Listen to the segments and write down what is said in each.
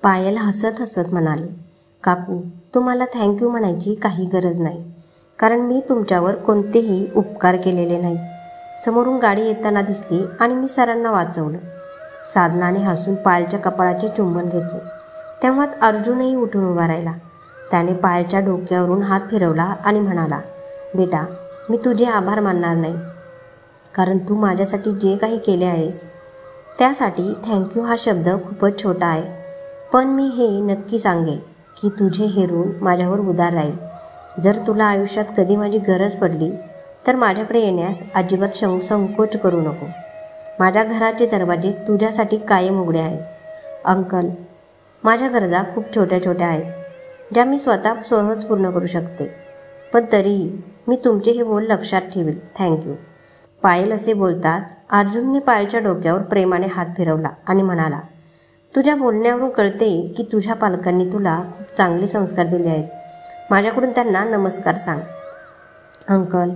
पायल हसत हसत म्हणाली, काकू, तुम्हाला थँक्यू म्हणायची काही गरज नाही, कारण मी तुमच्यावर कोणतेही उपकार केलेले नाहीत. समोरून गाडी येताना दिसली आणि मी सरांना वाचवलं. साधनाने हसून पायलच्या कपाळाचे चुंबन घेतले. तेव्हाच अर्जुनही उठून उभा राहिला. त्याने पायलच्या डोक्यावरून हात फिरवला आणि म्हणाला, बेटा, मी तुझे आभार मानणार नाही, कारण तू माझ्यासाठी जे काही केले आहेस त्यासाठी थँक्यू हा शब्द खूपच छोटा आहे. पण मी हे नक्की सांगेल की तुझे हे ऋण माझ्यावर उदार राहील. जर तुला आयुष्यात कधी माझी गरज पडली तर माझ्याकडे येण्यास अजिबात संकोच करू नको. माझ्या घराचे दरवाजे तुझ्यासाठी कायम उघडे आहेत. अंकल, माझ्या गरजा खूप छोट्या छोट्या आहेत, ज्या मी स्वतः सहज पूर्ण करू शकते, पण तरीही मी तुमचे हे बोल लक्षात ठेवेल. थँक्यू. पायल असे बोलताच अर्जुनने पायलच्या डोक्यावर प्रेमाने हात फिरवला आणि म्हणाला, तुझ्या बोलण्यावरून कळते की तुझ्या पालकांनी तुला खूप चांगले संस्कार दिले आहेत. माझ्याकडून त्यांना नमस्कार सांग. अंकल,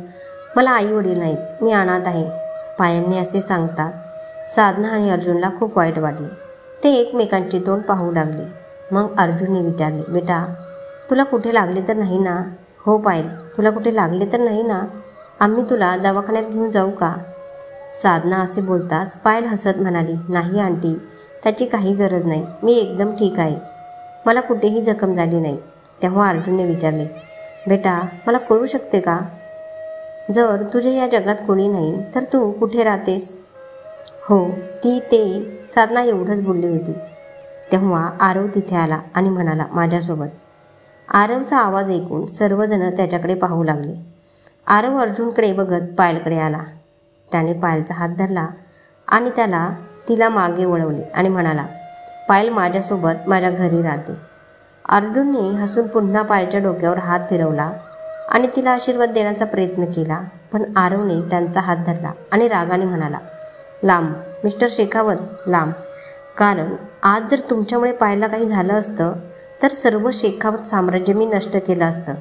मला आई वडील नाहीत, मी अनाथ आहे. पायलने असे सांगतात साधना आणि अर्जुनला खूप वाईट वाटले. ते एकमेकांची तोंड पाहू लागले. मग अर्जुनने विचारले, बेटा, तुला कुठे लागले तर नाही ना? हो पायल, तुला कुठे लागले तर नाही ना? आम्ही तुला दवाखान्यात घेऊन जाऊ का? साधना असे बोलताच पायल हसत म्हणाली, नाही आंटी, त्याची काही गरज नाही, मी एकदम ठीक आहे. मला कुठेही जखम झाली नाही. तेव्हा अर्जुनने विचारले, बेटा, मला कळू शकते का, जर तुझ्या या जगात कोणी नाही तर तू कुठे राहतेस? हो, ते साधना एवढंच बोलली होती. तेव्हा आरव तिथे आला आणि म्हणाला, माझ्यासोबत. आरवचा आवाज ऐकून सर्वजण त्याच्याकडे पाहू लागले. आरव अर्जुनकडे बघत पायलकडे आला. त्याने पायलचा हात धरला आणि तिला मागे वळवले आणि म्हणाला, पायल माझ्यासोबत माझ्या घरी राहते. अर्जुनने हसून पुन्हा पायलच्या डोक्यावर हात फिरवला आणि तिला आशीर्वाद देण्याचा प्रयत्न केला, पण आरवने त्यांचा हात धरला आणि रागाने म्हणाला, लांब मिस्टर शेखावत, लांब. कारण आज जर तुमच्यामुळे पायलला काही झालं असतं तर सर्व शेखावत साम्राज्य मी नष्ट केलं असतं.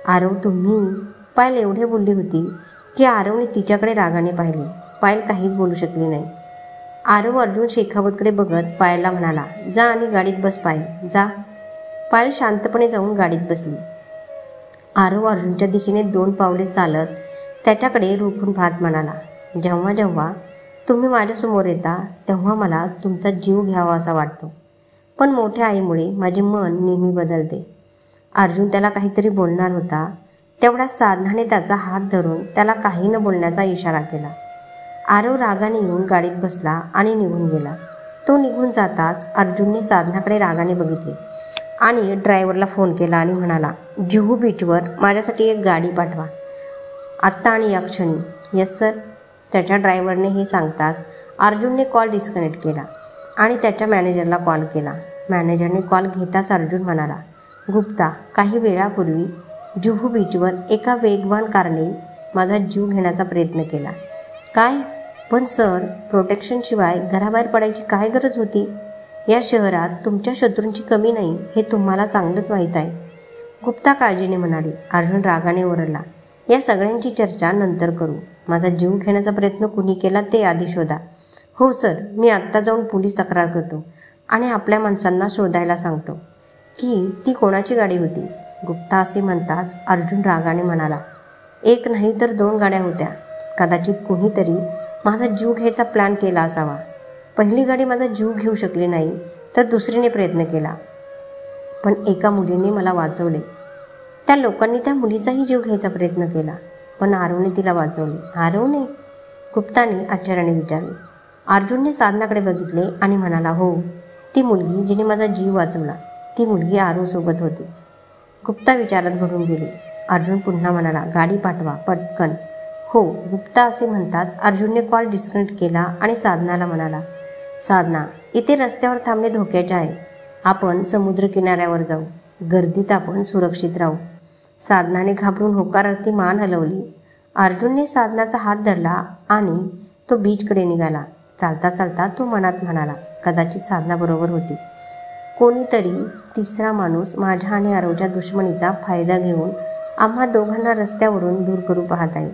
आरव, तुम्ही. पायल एवढे बोलली होती की आरवने तिच्याकडे रागाने पाहिले. पायल काहीच बोलू शकली नाही. आरव अर्जुन शेखावतकडे बघत पायलला म्हणाला, जा आणि गाडीत बस पायल, जा. पायल शांतपणे जाऊन गाडीत बसली. आरव अर्जुनच्या दिशेने 2 पावले चालत त्याच्याकडे रोखून पाहत म्हणाला, जेव्हा जेव्हा तुम्ही माझ्यासमोर येता तेव्हा मला तुमचा जीव घ्यावा असा वाटतो, पण मोठ्या आईमुळे माझे मन नेहमी बदलते. अर्जुन त्याला काहीतरी बोलणार होता तेवढ्या साधनाने त्याचा हात धरून त्याला काही न बोलण्याचा इशारा केला. आरव रागाने येऊन गाडीत बसला आणि निघून गेला. तो निघून जाताच अर्जुनने साधनाकडे रागाने बघितले आणि ड्रायव्हरला फोन केला आणि म्हणाला, जुहू बीचवर माझ्यासाठी एक गाडी पाठवा, आत्ता आणि या क्षणी. Yes sir. त्याच्या ड्रायव्हरने हे सांगताच अर्जुनने कॉल डिस्कनेक्ट केला आणि त्याच्या मॅनेजरला कॉल केला. मॅनेजरने कॉल घेताच अर्जुन म्हणाला, गुप्ता, काही वेळापूर्वी जुहू बीचवर एका वेगवान कारने माझा जीव घेण्याचा प्रयत्न केला. काय? पण सर, प्रोटेक्शनशिवाय घराबाहेर पडायची काय गरज होती? या शहरात तुमच्या शत्रूंची कमी नाही हे तुम्हाला चांगलंच माहीत आहे, गुप्ता काळजीने म्हणाली. अर्जुन रागाने ओरडला, या सगळ्यांची चर्चा नंतर करू. माझा जीव घेण्याचा प्रयत्न कुणी केला ते आधी शोधा. हो सर, मी आत्ता जाऊन पोलीस तक्रार करतो आणि आपल्या माणसांना शोधायला सांगतो की ती कोणाची गाडी होती. गुप्ता असे म्हणताच अर्जुन रागाने म्हणाला, एक नाही तर 2 गाड्या होत्या. कदाचित कोणीतरी माझा जीव घ्यायचा प्लॅन केला असावा. पहिली गाडी माझा जीव घेऊ शकली नाही तर दुसरीने प्रयत्न केला, पण एका मुलीने मला वाचवले. त्या लोकांनी त्या मुलीचाही जीव घ्यायचा प्रयत्न केला, पण आरवने तिला वाचवले. आरवने? गुप्ताने आश्चर्याने विचारले. अर्जुनने साधनाकडे बघितले आणि म्हणाला, हो, ती मुलगी जिने माझा जीव वाचवला, ती मुलगी आरवसोबत होती. गुप्ता विचारात घडून गेली. अर्जुन पुन्हा म्हणाला, गाडी पाठवा पटकन. हो. गुप्ता असे म्हणताच अर्जुनने कॉल डिस्कनेक्ट केला आणि साधनाला म्हणाला, साधना, इथे रस्त्यावर थांबणे धोक्याचे आहे. आपण समुद्र किनाऱ्यावर जाऊ. गर्दीत आपण सुरक्षित राहू. साधनाने घाबरून होकारार्थी मान हलवली. अर्जुनने साधनाचा हात धरला आणि तो बीचकडे निघाला. चालता चालता तो मनात म्हणाला, कदाचित साधना बरोबर होती. कोणीतरी तिसरा माणूस माझ्या आणि आरवच्या दुश्मनीचा फायदा घेऊन आम्हा दोघांना रस्त्यावरून दूर करू पाहत आहे.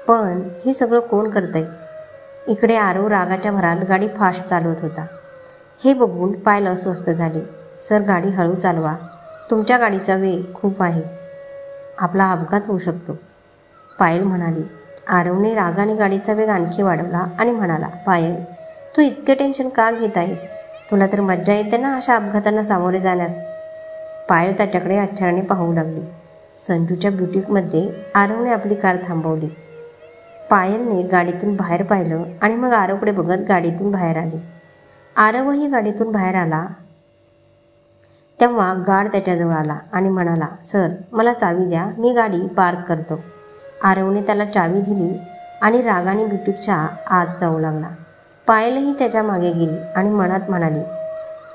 पण हे सगळं कोण करतंय? इकडे आरव रागाच्या भरात गाडी फास्ट चालवत होता. हे बघून पायल अस्वस्थ झाली. सर गाडी हळू चालवा, तुमच्या गाडीचा वेग खूप आहे, आपला अपघात होऊ शकतो, पायल म्हणाली. आरवने रागाने गाडीचा वेग आणखी वाढवला आणि म्हणाला, पायल तू इतके टेन्शन का घेत आहेस? तुला तर मज्जा येते ना अशा अपघातांना सामोरे जाण्यात. पायल त्याच्याकडे आश्चर्याने पाहू लागली. संजूच्या ब्युटिकमध्ये आरवने आपली कार थांबवली. पायलने गाडीतून बाहेर पाहिलं आणि मग आरवकडे बघत गाडीतून बाहेर आली. आरवही गाडीतून बाहेर आला तेव्हा गार्ड त्याच्याजवळ आला आणि म्हणाला, सर मला चावी द्या, मी गाडी पार्क करतो. आरवने त्याला चावी दिली आणि रागाने ब्युटिकच्या आत जाऊ लागला. पायलही त्याच्या मागे गेली आणि मनात म्हणाली,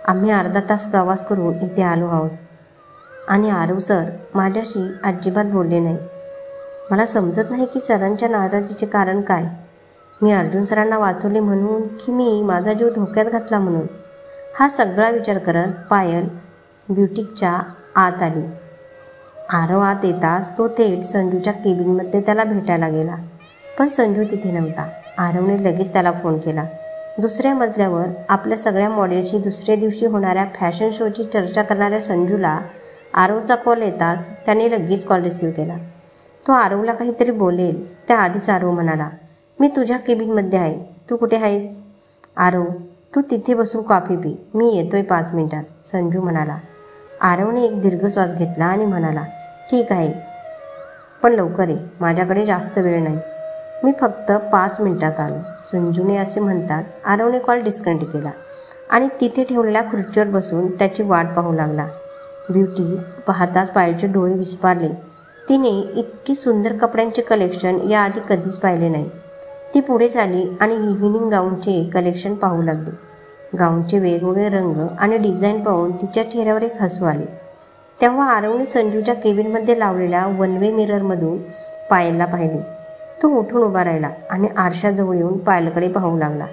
आम्ही अर्धा तास प्रवास करून इथे आलो आहोत आणि आरव सर माझ्याशी अजिबात बोलले नाही. मला समजत नाही की सरांच्या नाराजीचे कारण काय. मी अर्जुन सरांना वाचवले म्हणून की मी माझा जीव धोक्यात घातला म्हणून. हा सगळा विचार करत पायल ब्युटिकच्या आत आली. आरव आत येताच तो थेट संजूच्या केबिनमध्ये त्याला भेटायला गेला, पण संजू तिथे नव्हता. आरवने लगेच त्याला फोन केला. दुसऱ्या मजल्यावर आपल्या सगळ्या मॉडेलशी दुसऱ्या दिवशी होणाऱ्या फॅशन शोची चर्चा करणाऱ्या संजूला आरवचा कॉल येताच त्याने लगेच कॉल रिसीव्ह केला. तो आरवला काहीतरी बोलेल त्याआधीच आरव म्हणाला, मी तुझ्या केबिनमध्ये आहे, तू कुठे आहेस? आरव तू तिथे बसून कॉफी पी, मी येतोय 5 मिनिटात, संजू म्हणाला. आरवने एक दीर्घ श्वास घेतला आणि म्हणाला, ठीक आहे पण लवकर ये, माझ्याकडे जास्त वेळ नाही, मी फक्त 5 मिनिटात आलो. संजूने असे म्हणताच आरवने कॉल डिस्कनेक्ट केला आणि तिथे ठेवलेल्या खुर्चीवर बसून त्याची वाट पाहू लागला. ब्युटी पाहताच पायलचे डोळे विस्फारले. तिने इतकी सुंदर कपड्यांचे कलेक्शन याआधी कधीच पाहिले नाही. ती पुढे झाली आणि इव्हिनिंग गाऊनचे कलेक्शन पाहू लागली. गाऊनचे वेगवेगळे रंग आणि डिझाईन पाहून तिच्या चेहऱ्यावर एक हसू आले. तेव्हा आरवने संजूच्या केबिनमध्ये लावलेल्या वन वे मिररमधून पायलला पाहिले. तो उठून उभा राहिला आणि आरशाजवळ येऊन पायलकडे पाहू लागला.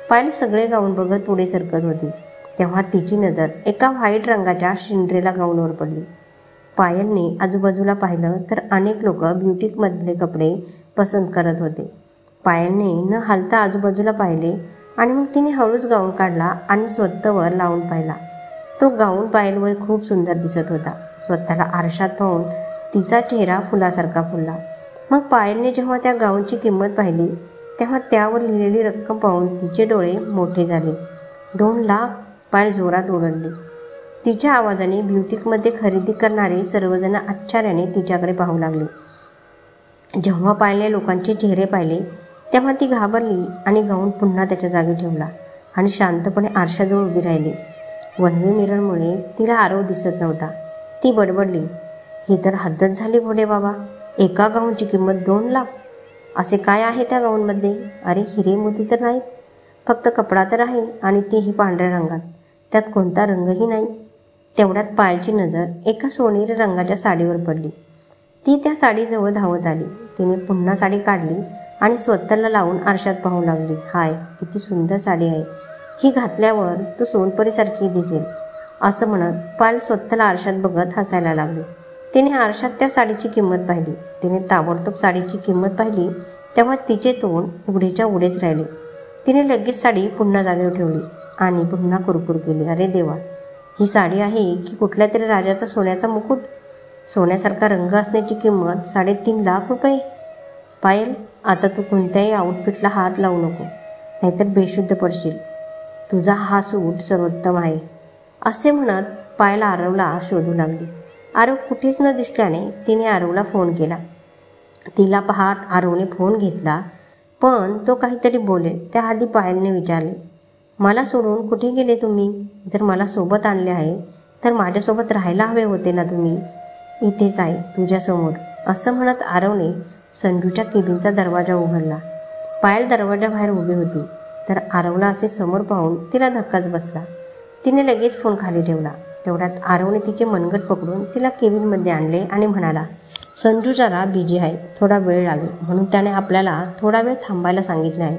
पायल सगळे गाऊन बघत पुढे सरकत होती. तेव्हा तिची नजर एका व्हाईट रंगाच्या सिंड्रेला गाऊनवर पडली. पायलने आजूबाजूला पाहिलं तर अनेक लोक ब्युटिकमधले कपडे पसंत करत होते. पायलने न हालता आजूबाजूला पाहिले आणि मग तिने हळूच गाऊन काढला आणि स्वतःवर लावून पाहिला. तो गाऊन पायलवर खूप सुंदर दिसत होता. स्वतःला आरशात पाहून तिचा चेहरा फुलासारखा फुलला. मग पायलने जेव्हा त्या गाऊनची किंमत पाहिली तेव्हा त्यावर लिहिलेली रक्कम पाहून तिचे डोळे मोठे झाले. 2 लाख! पायल जोरात ओरडली. तिच्या आवाजाने ब्युटिकमध्ये खरेदी करणारे सर्वजण आश्चर्याने तिच्याकडे पाहू लागले. जेव्हा पायलने लोकांचे चेहरे पाहिले तेव्हा ती घाबरली आणि गाऊन पुन्हा त्याच्या जागी ठेवला आणि शांतपणे आरशाजवळ उभी राहिली. वन वे मिररमुळे तिला आरव दिसत नव्हता. ती बडबडली, ही तर हद्दच झाली भोले बाबा, एका गाऊनची किंमत 2 लाख! असे काय आहे त्या गाऊनमध्ये? अरे हिरे मोती तर नाहीत, फक्त कपडा तर आहे आणि तीही पांढऱ्या रंगात, त्यात कोणता रंगही नाही. तेवढ्यात पायलची नजर एका सोनेरी रंगाच्या साडीवर पडली. ती त्या साडीजवळ धावत आली. तिने पुन्हा साडी काढली आणि स्वतःला लावून आरशात पाहू लागली. हाय, किती सुंदर साडी आहे, ही घातल्यावर तू सोनपरीसारखी दिसेल, असं म्हणत पायल स्वतःला आरशात बघत हसायला लागली. तिने आरशात त्या साडीची किंमत पाहिली. तिने ताबडतोब साडीची किंमत पाहिली तेव्हा तिचे तोंड उघडेच्या उघडेच राहिले. तिने लगेच साडी पुन्हा जागेवर ठेवली आणि पुन्हा कुरकुर केली. अरे देवा, ही साडी आहे की कुठल्या तरी राजाचा सोन्याचा मुकुट? सोन्यासारखा रंग असण्याची किंमत 3.5 लाख रुपये! पायल, आता तू कोणत्याही आउटफिटला हात लावू नको, नाहीतर बेशुद्ध पडशील. तुझा हा सूट सर्वोत्तम आहे, असे म्हणत पायल आरवला शोधू लागली. आरव कुठेच न दिसल्याने तिने आरवला फोन केला. तिला पाहत आरवने फोन घेतला, पण तो काहीतरी बोलेल त्याआधी पायलने विचारले, मला सोडून कुठे गेले तुम्ही? जर मला सोबत आणले आहे तर माझ्यासोबत राहायला हवे होते ना तुम्ही? इथेच आहे तुझ्यासमोर, असं म्हणत आरवने संजूच्या केबिनचा दरवाजा उघडला. पायल दरवाजाबाहेर उभी होती तर आरवला असे समोर पाहून तिला धक्काच बसला. तिने लगेच फोन खाली ठेवला. तेवढ्यात आरवने तिचे मनगट पकडून तिला केबिनमध्ये आणले आणि म्हणाला, संजू जरा बिझी आहे, थोडा वेळ लागेल म्हणून त्याने आपल्याला थोडा वेळ थांबायला सांगितले आहे.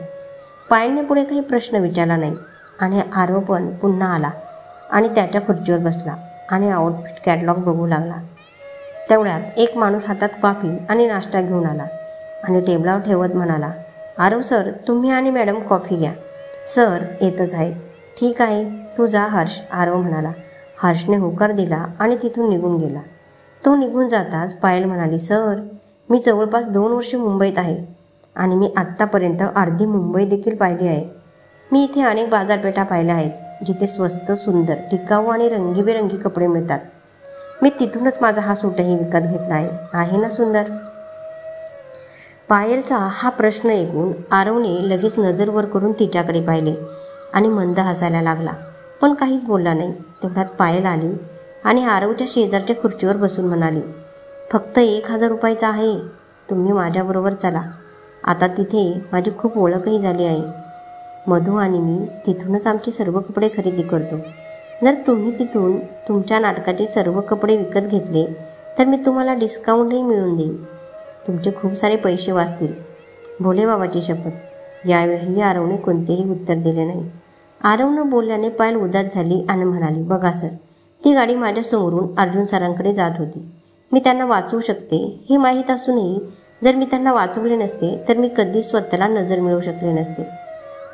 पायलने पुढे काही प्रश्न विचारला नाही आणि आरव पण पुन्हा आला आणि त्याच्या खुर्चीवर बसला आणि आउटफिट कॅटलॉग बघू लागला. तेवढ्यात एक माणूस हातात कॉफी आणि नाश्ता घेऊन आला आणि टेबलावर ठेवत म्हणाला, आरव सर, तुम्ही आणि मॅडम कॉफी घ्या, सर येतच आहेत. ठीक आहे, तू जा हर्ष, आरव म्हणाला. हर्षने होकार दिला आणि तिथून निघून गेला. तो निघून जाताच पायल म्हणाली, सर, मी जवळपास 2 वर्षे मुंबईत आहे आणि मी आत्तापर्यंत अर्धी मुंबई देखील पाहिली आहे. मी इथे अनेक बाजारपेठा पाहिल्या आहेत जिथे स्वस्त, सुंदर, टिकाऊ आणि रंगीबेरंगी कपडे मिळतात. मी तिथूनच माझा हा सूटही विकत घेतला आहे ना सुंदर? पायलचा हा प्रश्न ऐकून आरवने लगेच नजर वर करून तिच्याकडे पाहिले आणि मंद हसायला लागला, पण काहीच बोलला नाही. तेवढ्यात पायल आली आणि आरवच्या शेजारच्या खुर्चीवर बसून म्हणाली, फक्त 1,000 रुपयाचा आहे, तुम्ही माझ्याबरोबर चला. आता तिथे माझी खूप ओळखही झाली आहे. मधू आणि मी तिथूनच आमचे सर्व कपडे खरेदी करतो. जर तुम्ही तिथून तुमच्या नाटकाचे सर्व कपडे विकत घेतले तर मी तुम्हाला डिस्काउंटही मिळवून देईन. तुमचे खूप सारे पैसे वाचतील. भोले बाबाची शपथ. यावेळी आरवने कोणतेही उत्तर दिले नाही. आरव न बोलल्याने पायल उदास झाली आणि म्हणाली, बघा सर, ती गाडी माझ्यासमोरून अर्जुन सरांकडे जात होती. मी त्यांना वाचवू शकते हे माहीत असूनही जर मी त्यांना वाचवले नसते तर मी कधीच स्वतःला नजर मिळवू शकले नसते.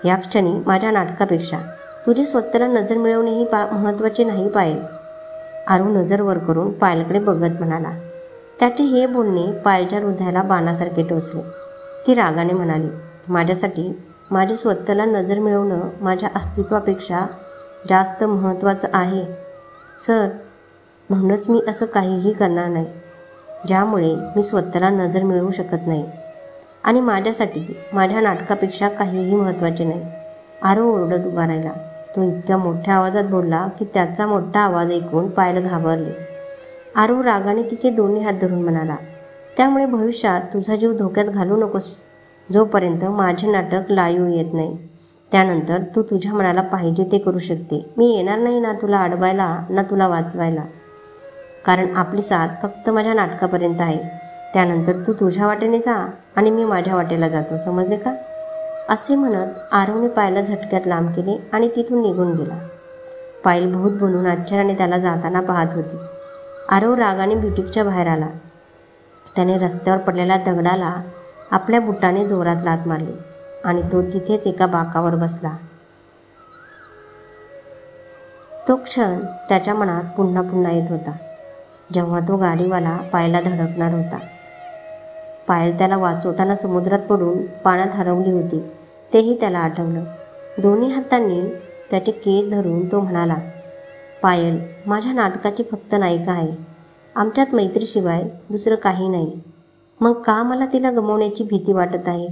या क्षणी माझ्या नाटकापेक्षा तुझे स्वतःला नजर मिळवणेही महत्त्वाचे नाही पायल. आरव नजर वर करून पायलकडे बघत म्हणाला. त्याचे हे बोलणे पायलच्या हृदयाला बाणासारखे टोचले. ती रागाने म्हणाली, माझ्यासाठी माझे स्वतःला नजर मिळवणं माझ्या अस्तित्वापेक्षा जास्त महत्त्वाचं आहे सर. म्हणूनच मी असं काहीही करणार नाही ज्यामुळे मी स्वतःला नजर मिळवू शकत नाही आणि माझ्यासाठी माझ्या नाटकापेक्षा काहीही महत्त्वाचे नाही. आरव ओरडत उभा राहिला. तो इतक्या मोठ्या आवाजात बोलला की त्याचा मोठा आवाज ऐकून पायल घाबरली. आरव रागाने तिचे दोन्ही हात धरून म्हणाला, त्यामुळे भविष्यात तुझा जीव धोक्यात घालू नकोस. जोपर्यंत माझे नाटक लाईव्ह येत नाही त्यानंतर तू तुझ्या मनाला पाहिजे ते करू शकते. मी येणार नाही ना तुला अडवायला ना तुला वाचवायला, कारण आपली साथ फक्त माझ्या नाटकापर्यंत आहे. त्यानंतर तू तुझ्या वाटेने जा आणि मी माझ्या वाटेला जातो, समजले का? असे म्हणत आरवने पायलला झटक्यात लांब केले आणि तिथून निघून गेला. पायल भूत बनून आश्चर्याने त्याला जाताना पाहत होती. आरव रागाने ब्युटिकच्या बाहेर आला. त्याने रस्त्यावर पडलेल्या दगडाला आपल्या बुटाने जोरात लाथ मारली आणि तो तिथेच एका बाकावर बसला. तो क्षण त्याच्या मनात पुन्हा पुन्हा येत होता जेव्हा तो गाडीवाला पायलला धडकणार होता. पायल त्याला वाचवताना समुद्रात पडून पाण्यात हरवली होती तेही त्याला आठवलं. दोन्ही हातांनी त्याचे केस धरून तो म्हणाला, पायल माझ्या नाटकाची फक्त नायिका आहे. आमच्यात मैत्रीशिवाय दुसरं काही नाही. मग का मला तिला गमावण्याची भीती वाटत आहे?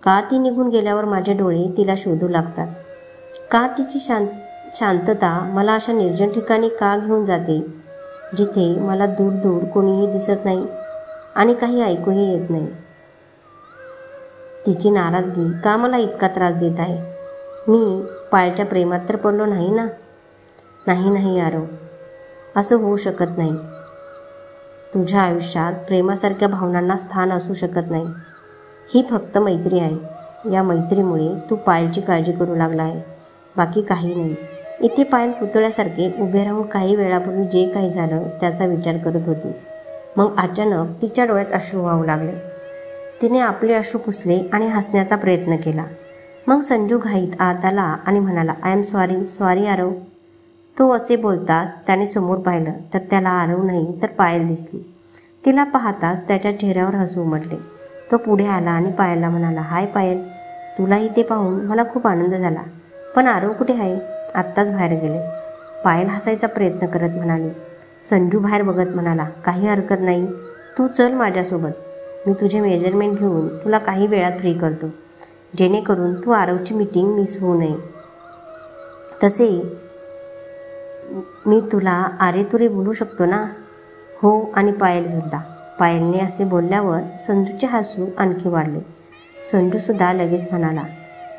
का ती निघून गेल्यावर माझे डोळे तिला शोधू लागतात? का तिची शांतता मला अशा निर्जन ठिकाणी का घेऊन जाते जिथे मला दूर दूर कोणीही दिसत नाही आणि काही ऐकूही येत नाही? तिची नाराजगी का मला इतका त्रास देत आहे? मी पायलच्या प्रेमात तर पडलो नाही ना? नाही आरव, असं होऊ शकत नाही. तुझ्या आयुष्यात प्रेमासारख्या भावनांना स्थान असू शकत नाही. ही फक्त मैत्री आहे. या मैत्रीमुळे तू पायलची काळजी करू लागला आहे, बाकी काही नाही. इथे पायल पुतळ्यासारखे उभे राहून काही वेळापूर्वी जे काही झालं त्याचा विचार करत होती. मग अचानक तिच्या डोळ्यात अश्रू वाहू लागले. तिने आपले अश्रू पुसले आणि हसण्याचा प्रयत्न केला. मग संजू घाईत आत आला आणि म्हणाला, आय एम सॉरी आरव. तो असे बोलताच त्याने समोर पाहिलं तर त्याला आरव नाही तर पायल दिसली. तिला पाहताच त्याच्या चेहऱ्यावर हसू उमटले. तो पुढे आला आणि पायलला म्हणाला, हाय पायल, तुला इथे पाहून मला खूप आनंद झाला. पण आरव कुठे आहे? आत्ताच बाहेर गेले. पायल हसायचा प्रयत्न करत म्हणाली. संजू बाहेर बघत म्हणाला, काही हरकत नाही, तू चल माझ्यासोबत. मी तुझे मेजरमेंट घेऊन तुला काही वेळात फ्री करतो जेणेकरून तू आरवची मीटिंग मिस होऊ नये. तसे मी तुला आरेतुरे बोलू शकतो ना? हो, आणि पायलसुद्धा. पायलने असे बोलल्यावर संजूचे हसू आणखी वाढले. संजूसुद्धा लगेच म्हणाला,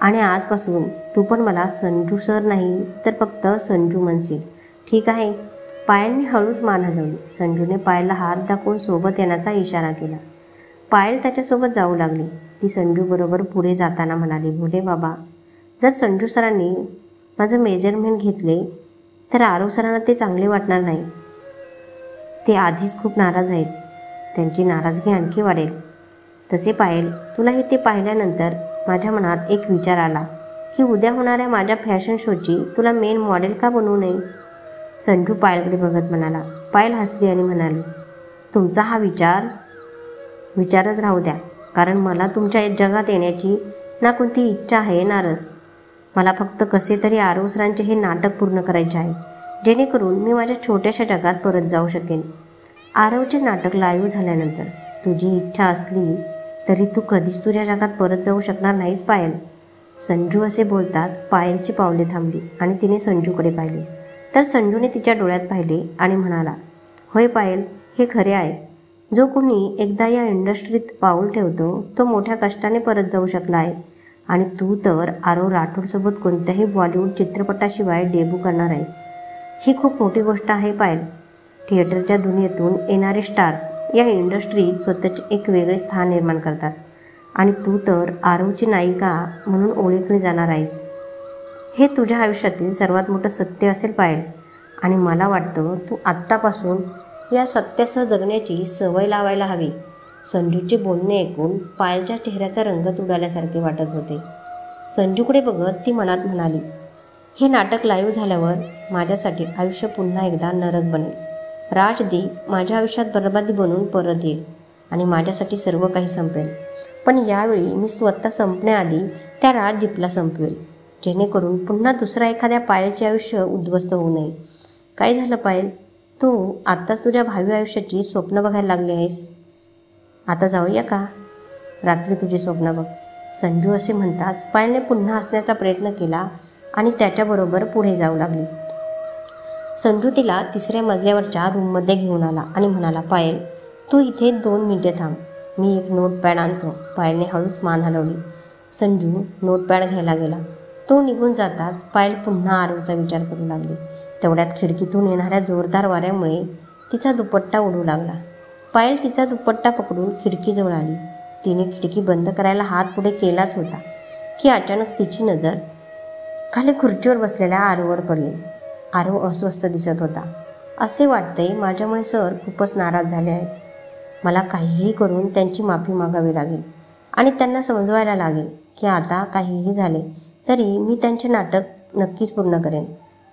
आणि आजपासून तू पण मला संजू सर नाही तर फक्त संजू म्हणशील, ठीक आहे? पायलने हळूच मान हलवली. संजूने पायलला हात दाखवून सोबत येण्याचा इशारा केला. पायल त्याच्यासोबत जाऊ लागली. ती संजूबरोबर पुढे जाताना म्हणाली, भोले बाबा, जर संजू सरांनी माझं मेजरमेंट घेतले तर आरव सरांना ते चांगले वाटणार नाही. ते आधीच खूप नाराज आहेत. त्यांची नाराजगी आणखी वाढेल. तसे पायल, तुला हे ते पाहिल्यानंतर माझ्या मनात एक विचार आला. की उद्या होणाऱ्या माझ्या फॅशन शोची तुला मेन मॉडेल का बनवू नये? संजू पायलकडे बघत म्हणाला. पायल हसली आणि म्हणाली, तुमचा हा विचारच राहू द्या, कारण मला तुमच्या जगात येण्याची ना कोणती इच्छा आहे ना रस. मला फक्त कसे तरी आरव सरांचे हे नाटक पूर्ण करायचे आहे, जेणेकरून मी माझ्या छोट्याशा जगात परत जाऊ शकेन. आरवचे नाटक लाईव्ह झाल्यानंतर तुझी इच्छा असली तरी तू कधीच तुझ्या जगात परत जाऊ शकणार नाहीस पायल. संजू असे बोलताच पायलची पावले थांबली आणि तिने संजूकडे पाहिले. तर संजूने तिच्या डोळ्यात पाहिले आणि म्हणाला, होय पायल, हे खरे आहे. जो कोणी एकदा या इंडस्ट्रीत पाऊल ठेवतो तो मोठ्या कष्टाने परत जाऊ शकला आहे. आणि तू तर आरव राठोडसोबत कोणत्याही बॉलिवूड चित्रपटाशिवाय डेब्यू करणार आहे. ही खूप मोठी गोष्ट आहे पायल. थिएटरच्या दुनियेतून येणारे स्टार्स या इंडस्ट्रीत स्वतःचे एक वेगळे स्थान निर्माण करतात आणि तू तर आरवची नायिका म्हणून ओळखली जाणार आहेस. हे तुझ्या आयुष्यातील सर्वात मोठं सत्य असेल पायल, आणि मला वाटतं तू आत्तापासून या सत्यासह जगण्याची सवय लावायला हवी. संजूचे बोलणे ऐकून पायलच्या चेहऱ्याचा रंगच उडाल्यासारखे वाटत होते. संजूकडे बघत ती मनात म्हणाली, हे नाटक लाईव्ह झाल्यावर माझ्यासाठी आयुष्य पुन्हा एकदा नरक बनेल. राजदीप माझ्या आयुष्यात बरबादी बनून परत येईल आणि माझ्यासाठी सर्व काही संपेल. पण यावेळी मी स्वतः संपण्याआधी त्या राजदीपला संपवेल, जेणेकरून पुन्हा दुसरा एखाद्या पायलचे आयुष्य उद्ध्वस्त होऊ नये. काय झालं पायल, तू आत्ताच तुझ्या भावी आयुष्याची स्वप्न बघायला लागली आहेस? आता जाऊया का? रात्री तुझी स्वप्न बघ. संजू असे म्हणताच पायलने पुन्हा हसण्याचा प्रयत्न केला आणि त्याच्याबरोबर पुढे जाऊ लागली. संजू तिला तिसऱ्या मजल्यावरच्या रूममध्ये घेऊन आला आणि म्हणाला, पायल, तू इथे 2 मिनिटे थांब, मी एक नोटपॅड आणतो. पायलने हळूच मान हलवली. संजू नोटपॅड घ्यायला गेला. तो निघून जाताच पायल पुन्हा आरवचा विचार करू लागली. तेवढ्यात खिडकीतून येणाऱ्या जोरदार वाऱ्यामुळे तिचा दुपट्टा उडू लागला. पायल तिचा दुपट्टा पकडून खिडकीजवळ आली. तिने खिडकी बंद करायला हात पुढे केलाच होता की अचानक तिची नजर खाली खुर्चीवर बसलेल्या आरववर पडली. आरव अस्वस्थ दिसत होता. असे वाटते माझ्यामुळे सर खूपच नाराज झाले आहेत. मला काहीही करून त्यांची माफी मागावी लागेल आणि त्यांना समजवायला लागेल की आता काहीही झाले तरी मी त्यांचे नाटक नक्कीच पूर्ण करेन.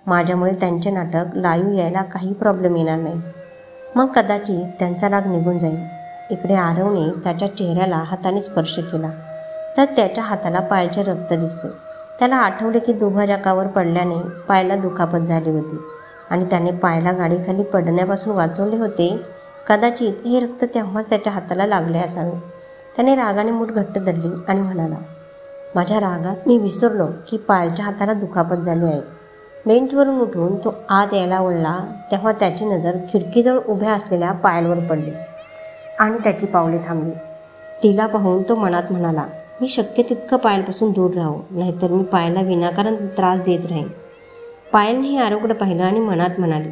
माझ्यामुळे त्यांचे नाटक लाईव्ह यायला काही प्रॉब्लेम येणार नाही. मग कदाचित त्यांचा राग निघून जाईल. इकडे आरवने त्याच्या चेहऱ्याला हाताने स्पर्श केला तर त्याच्या हाताला पायलचे रक्त दिसले. त्याला आठवले की दुभाजकावर पडल्याने पायला दुखापत झाली होती आणि त्याने पायला गाडीखाली पडण्यापासून वाचवले होते. कदाचित हे रक्त तेव्हाच त्याच्या हाताला लागले असावे. त्याने रागाने मूठ घट्ट धरली आणि म्हणाला, माझ्या रागात मी विसरलो की पायलच्या हाताला दुखापत झाली आहे. बेंचवरून उठून तो आत यायला वळला तेव्हा त्याची नजर खिडकीजवळ उभ्या असलेल्या पायलवर पडली आणि त्याची पावले थांबली. तिला पाहून तो मनात म्हणाला, मी शक्य तितकं पायलपासून दूर राहू, नाहीतर मी पायलला विनाकारण त्रास देत राहीन. पायलने आरवकडे पाहिलं आणि मनात म्हणाली,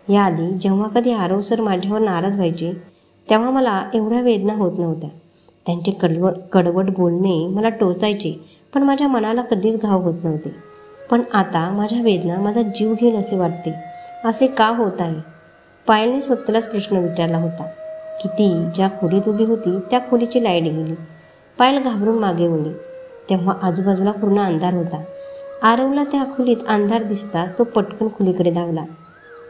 याआधी जेव्हा कधी आरव सर माझ्यावर नाराज व्हायचे तेव्हा मला एवढ्या वेदना होत नव्हत्या. त्यांचे कडवट बोलणे मला टोचायचे पण माझ्या मनाला कधीच घाव होत नव्हते. पण आता माझ्या वेदना माझा जीव घेईल असे वाटते. असे का होत आहे? पायलने स्वतःलाच प्रश्न विचारला होता की ती ज्या खोलीत उभी होती त्या खोलीची लाईट गेली. पायल घाबरून मागे वळली तेव्हा आजूबाजूला पूर्ण अंधार होता. आरवला त्या खोलीत अंधार दिसताच तो पटकन खोलीकडे धावला.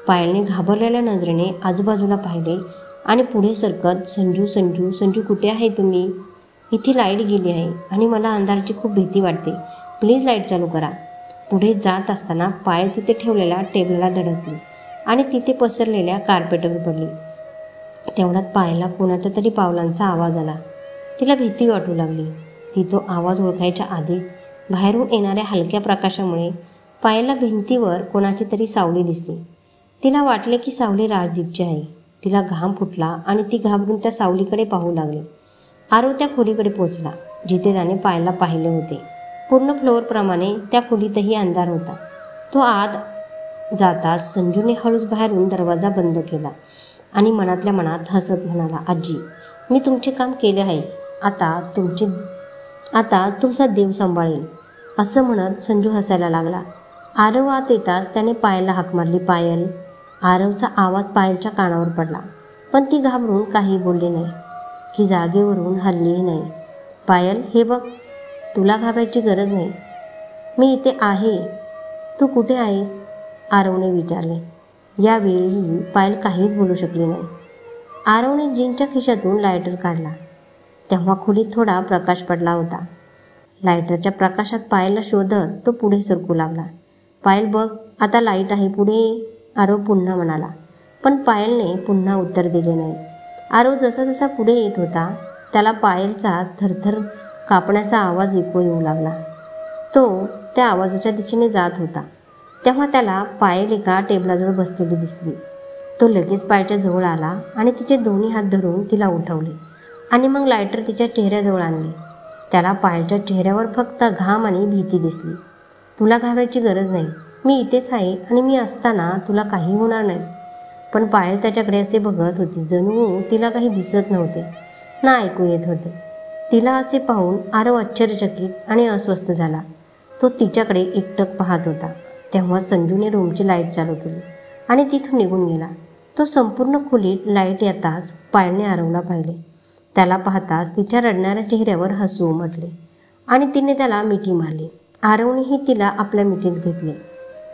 पायलने घाबरलेल्या नजरेने आजूबाजूला पाहिले आणि पुढे सरकत, संजू संजू संजू कुठे आहे तुम्ही? इथे लाईट गेली आहे आणि मला अंधाराची खूप भीती वाटते, प्लीज लाईट चालू करा. पुढे जात असताना पायल तिथे ठेवलेल्या टेबलला धडकली आणि तिथे पसरलेल्या कार्पेटवर पडली. तेवढ्यात पायलला कोणाच्या तरी पावलांचा आवाज आला. तिला भीती वाटू लागली. ती तो आवाज ओळखायच्या आधीच बाहेरून येणाऱ्या हलक्या प्रकाशामुळे पायलला भिंतीवर कोणाची तरी सावली दिसली. तिला वाटले की सावली राजदीपची आहे. तिला घाम फुटला आणि ती घाबरून त्या सावलीकडे पाहू लागली. आरव त्या खोलीकडे पोचला जिथे त्याने पायलला पाहिले होते. पूर्ण फ्लोअरप्रमाणे त्या खोलीतही अंधार होता. तो आत जाताच संजूने हळूच बाहेरून दरवाजा बंद केला आणि मनातल्या मनात हसत म्हणाला, आजी, मी तुमचे काम केले आहे. आता तुमचा देव सांभाळेल. असं म्हणत संजू हसायला लागला. आरव आत येताच त्याने पायलला हाक मारली, पायल. आरवचा आवाज पायलच्या कानावर पडला पण ती घाबरून काही बोलली नाही की जागेवरून हललीही नाही. पायल, हे बघ, तुला घाबरायची गरज नाही. मी इथे आहे. तू कुठे आहेस? आरवने विचारले. यावेळीही पायल काहीच बोलू शकली नाही. आरवने जीन्सच्या खिशातून लायटर काढला. तेव्हा खोलीत थोडा प्रकाश पडला होता. लायटरच्या प्रकाशात पायलला शोधत तो पुढे सरकू लागला. पायल बघ, आता लाईट आहे पुढे, आरव पुन्हा म्हणाला. पण पायलने पुन्हा उत्तर दिले नाही. आरव जसा जसा पुढे येत होता त्याला पायलचा थरथर कापण्याचा आवाज ऐकू येऊ लागला. तो त्या आवाजाच्या दिशेने जात होता. तेव्हा त्याला पायल एका टेबलाजवळ बसलेली दिसली. तो लगेच पायलच्या जवळ आला आणि तिचे दोन्ही हात धरून तिला उठवले आणि मग लायटर तिच्या चेहऱ्याजवळ आणले. त्याला पायलच्या चेहऱ्यावर फक्त घाम आणि भीती दिसली. तुला घाबरायची गरज नाही, मी इथेच आहे आणि मी असताना तुला काही होणार नाही. पण पायल त्याच्याकडे असे बघत होती जणू तिला काही दिसत नव्हते ना ऐकू येत होते. तिला असे पाहून आरव आश्चर्यचकित आणि अस्वस्थ झाला. तो तिच्याकडे एकटक पाहत होता. तेव्हा संजूने रूमची लाईट चालू केली आणि तिथून निघून गेला. तो संपूर्ण खोलीत लाईट येताच पायलने आरवला पाहिले. त्याला पाहताच तिच्या रडणाऱ्या चेहऱ्यावर हसू उमटले आणि तिने त्याला मिठी मारली. आरवनेही तिला आपल्या मिठीत घेतले.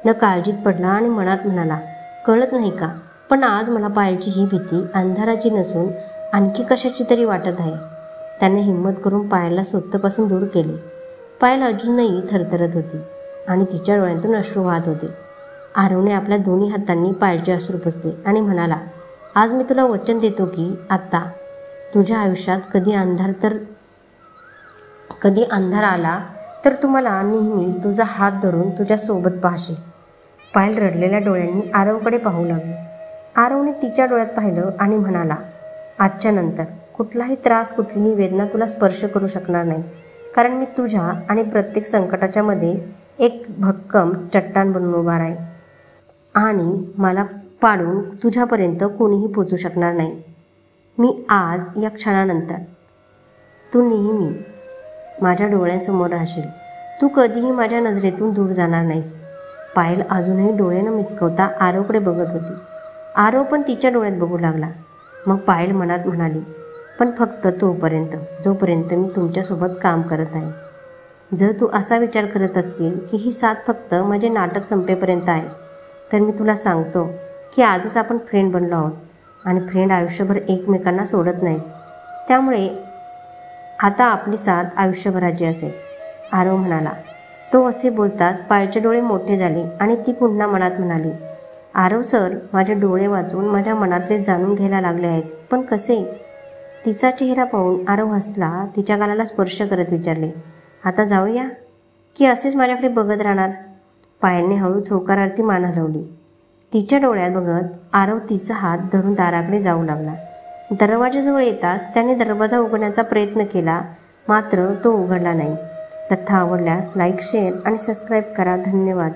न काळजीत पडला आणि मनात म्हणाला, कळत नाही का, पण आज मला पायलची ही भीती अंधाराची नसून आणखी कशाची तरी वाटत आहे. त्याने हिंमत करून पायलला स्वतःपासून दूर केले. पायल अजूनही थरथरत होती आणि तिच्या डोळ्यातून अश्रू वाहत होते. आरवने आपल्या दोन्ही हातांनी पायलचे अश्रू पुसले आणि म्हणाला, आज मी तुला वचन देतो की आता तुझ्या आयुष्यात कधी अंधार आला तर तुम्हाला नेहमी तुझा हात धरून तुझ्यासोबत पाहशील. पायल रडलेल्या डोळ्यांनी आरवकडे पाहू लागली. आरवने तिच्या डोळ्यात पाहिलं आणि म्हणाला, आजच्या नंतर कुठलाही त्रास, कुठलीही वेदना तुला स्पर्श करू शकणार नाही, कारण मी तुझ्या आणि प्रत्येक संकटाच्या मध्ये एक भक्कम चट्टान बनून उभा राहील आणि मला पाडून तुझ्यापर्यंत कोणीही पोचू शकणार नाही. मी आज या क्षणानंतर तू नेहमी माझ्या डोळ्यांसमोर राहशील. तू कधीही माझ्या नजरेतून दूर जाणार नाहीस. पायल अजूनही डोळे न मिचकवता आरवकडे बघत होती. आरव पण तिच्या डोळ्यात बघू लागला. मग पायल मनात म्हणाली, पण फक्त तोपर्यंत जोपर्यंत मी तुमच्यासोबत काम करत आहे. जर तू असा विचार करत असशील की ही साथ फक्त माझे नाटक संपेपर्यंत आहे, तर मी तुला सांगतो की आजच आपण फ्रेंड बनलो आहोत आणि फ्रेंड आयुष्यभर एकमेकांना सोडत नाहीत. त्यामुळे आता आपली साथ आयुष्यभराची असेल, आरव म्हणाला. तो असे बोलताच पायलचे डोळे मोठे झाले आणि ती पुन्हा मनात म्हणाली, आरव सर माझे डोळे वाचून माझ्या मनातले जाणून घ्यायला लागले आहेत, पण कसे? तिचा चेहरा पाहून आरव हसला. तिच्या गालाला स्पर्श करत विचारले, आता जाऊया की असेच माझ्याकडे बघत राहणार? पायलने हळूच होकारार्थी मान हलवली. तिच्या डोळ्यात बघत आरव तिचा हात धरून दाराकडे जाऊ लागला. दरवाजाजवळ येताच त्याने दरवाजा उघडण्याचा प्रयत्न केला, मात्र तो उघडला नाही. कथा आवडल्यास लाईक, शेअर आणि सबस्क्राईब करा. धन्यवाद.